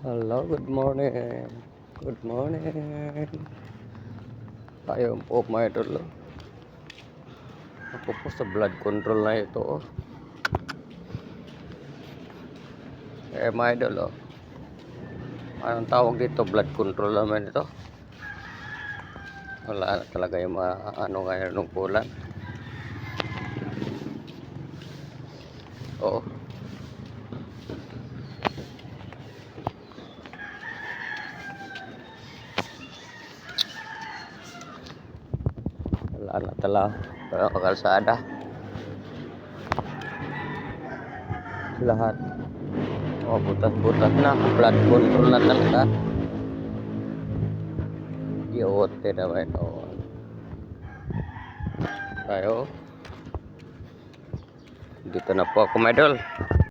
Hello, good morning. Good morning. Tayo po mga idol. Ako po sa blood control na ito. Mga idol. Anong tawag dito? Blood control naman ito. Wala na talaga yung ano ngayon ng bulan. Oo. Wala na talaga kalsada. Lahat. Butas-butas na. Blood control na talaga. Yote naman ito. Tayo. Dito na po ako, mga idol.